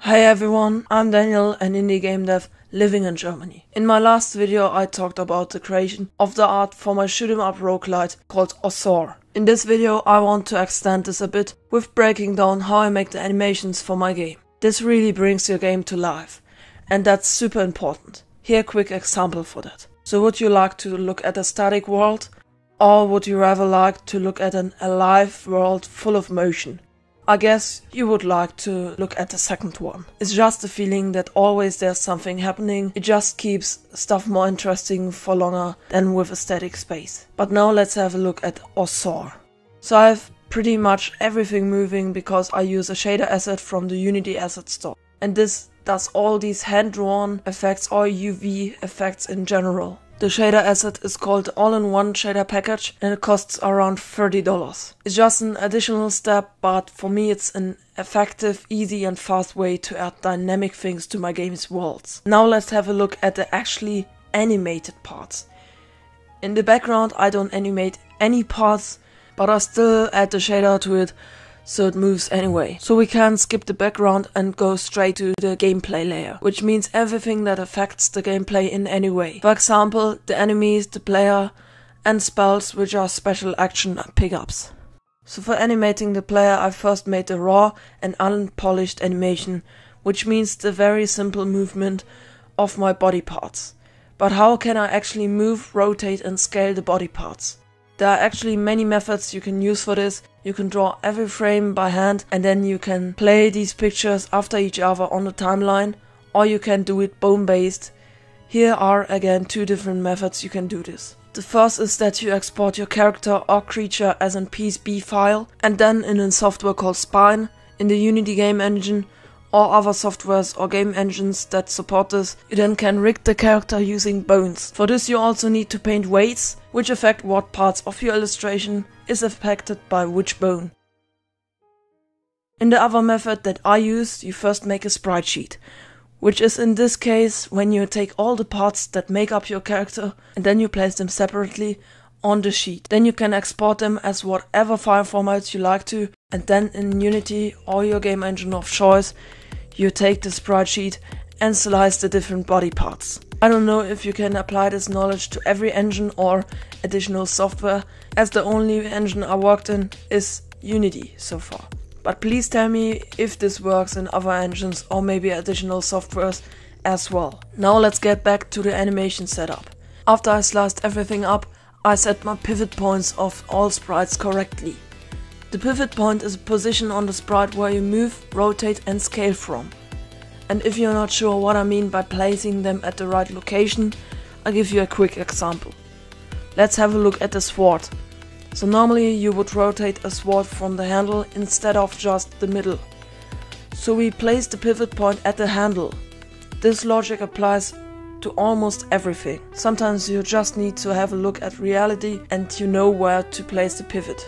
Hi everyone, I'm Daniel, an indie game dev living in Germany. In my last video I talked about the creation of the art for my shoot 'em up roguelite called Osore. In this video I want to extend this a bit with breaking down how I make the animations for my game. This really brings your game to life, and that's super important. Here a quick example for that. So would you like to look at a static world, or would you rather like to look at an alive world full of motion? I guess you would like to look at the second one. It's just a feeling that always there's something happening. It just keeps stuff more interesting for longer than with a static space. But now let's have a look at Osore. So I have pretty much everything moving because I use a shader asset from the Unity asset store. And this does all these hand-drawn effects or UV effects in general. The shader asset is called All-in-One Shader Package and it costs around $30. It's just an additional step, but for me it's an effective, easy and fast way to add dynamic things to my game's worlds. Now let's have a look at the actually animated parts. In the background I don't animate any parts, but I still add the shader to it so it moves anyway. So we can skip the background and go straight to the gameplay layer, which means everything that affects the gameplay in any way. For example, the enemies, the player, and spells, which are special action pickups. So for animating the player, I first made a raw and unpolished animation, which means the very simple movement of my body parts. But how can I actually move, rotate and scale the body parts? There are actually many methods you can use for this. You can draw every frame by hand and then you can play these pictures after each other on the timeline, or you can do it bone-based. Here are again two different methods you can do this. The first is that you export your character or creature as a PSB file and then in a software called Spine in the Unity game engine or other softwares or game engines that support this, you then can rig the character using bones. For this you also need to paint weights, which affect what parts of your illustration is affected by which bone. In the other method that I use, you first make a sprite sheet, which is in this case when you take all the parts that make up your character and then you place them separately on the sheet. Then you can export them as whatever file formats you like to, and then in Unity or your game engine of choice, you take the sprite sheet and slice the different body parts. I don't know if you can apply this knowledge to every engine or additional software, as the only engine I worked in is Unity so far. But please tell me if this works in other engines or maybe additional softwares as well. Now let's get back to the animation setup. After I sliced everything up, I set my pivot points of all sprites correctly. The pivot point is a position on the sprite where you move, rotate and scale from. And if you're not sure what I mean by placing them at the right location, I'll give you a quick example. Let's have a look at the sword. So normally you would rotate a sword from the handle instead of just the middle. So we place the pivot point at the handle. This logic applies to almost everything. Sometimes you just need to have a look at reality and you know where to place the pivot.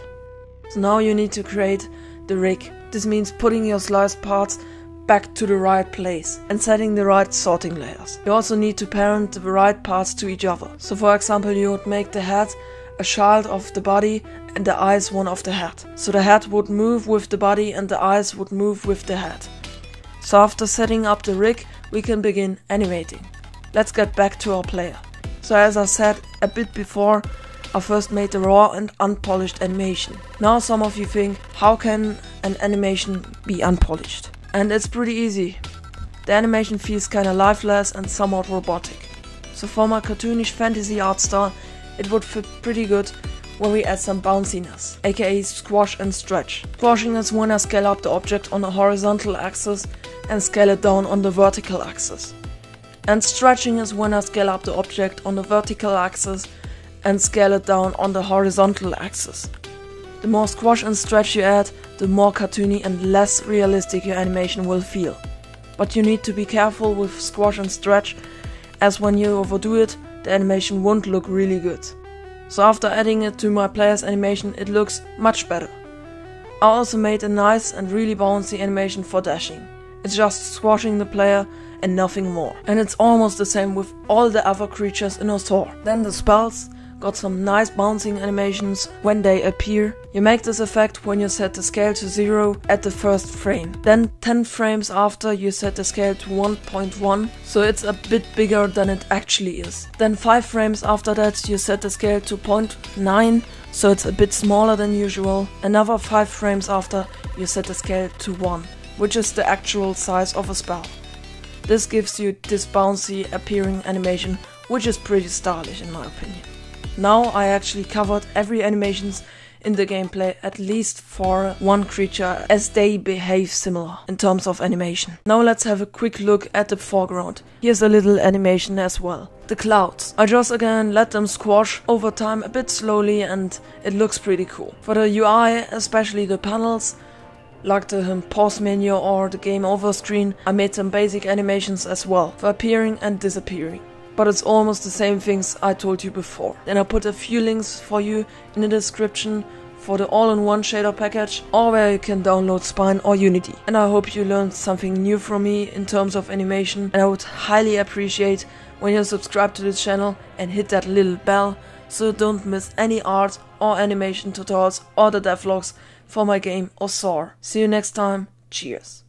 So now you need to create the rig. This means putting your sliced parts back to the right place and setting the right sorting layers. You also need to parent the right parts to each other. So for example, you would make the head a child of the body and the eyes one of the head. So the head would move with the body and the eyes would move with the head. So after setting up the rig, we can begin animating. Let's get back to our player. So as I said a bit before, I first made the raw and unpolished animation. Now some of you think, how can an animation be unpolished? And it's pretty easy. The animation feels kinda lifeless and somewhat robotic. So for my cartoonish fantasy art style, it would fit pretty good when we add some bounciness, aka squash and stretch. Squashing is when I scale up the object on the horizontal axis and scale it down on the vertical axis. And stretching is when I scale up the object on the vertical axis and scale it down on the horizontal axis. The more squash and stretch you add, the more cartoony and less realistic your animation will feel. But you need to be careful with squash and stretch, as when you overdo it, the animation won't look really good. So after adding it to my player's animation, it looks much better. I also made a nice and really bouncy animation for dashing. It's just squashing the player and nothing more. And it's almost the same with all the other creatures in Osore. Then the spells got some nice bouncing animations when they appear. You make this effect when you set the scale to 0 at the first frame. Then 10 frames after you set the scale to 1.1, so it's a bit bigger than it actually is. Then 5 frames after that you set the scale to 0.9, so it's a bit smaller than usual. Another 5 frames after you set the scale to 1, which is the actual size of a spell. This gives you this bouncy appearing animation, which is pretty stylish in my opinion. Now I actually covered every animations in the gameplay, at least for one creature, as they behave similar in terms of animation. Now let's have a quick look at the foreground. Here's a little animation as well. The clouds. I just again let them squash over time a bit slowly and it looks pretty cool. For the UI, especially the panels, like the pause menu or the game over screen, I made some basic animations as well for appearing and disappearing. But it's almost the same things I told you before. Then I put a few links for you in the description for the all-in-one shader package, or where you can download Spine or Unity. And I hope you learned something new from me in terms of animation, and I would highly appreciate when you subscribe to the channel and hit that little bell so you don't miss any art or animation tutorials or the devlogs for my game Osore. See you next time, cheers.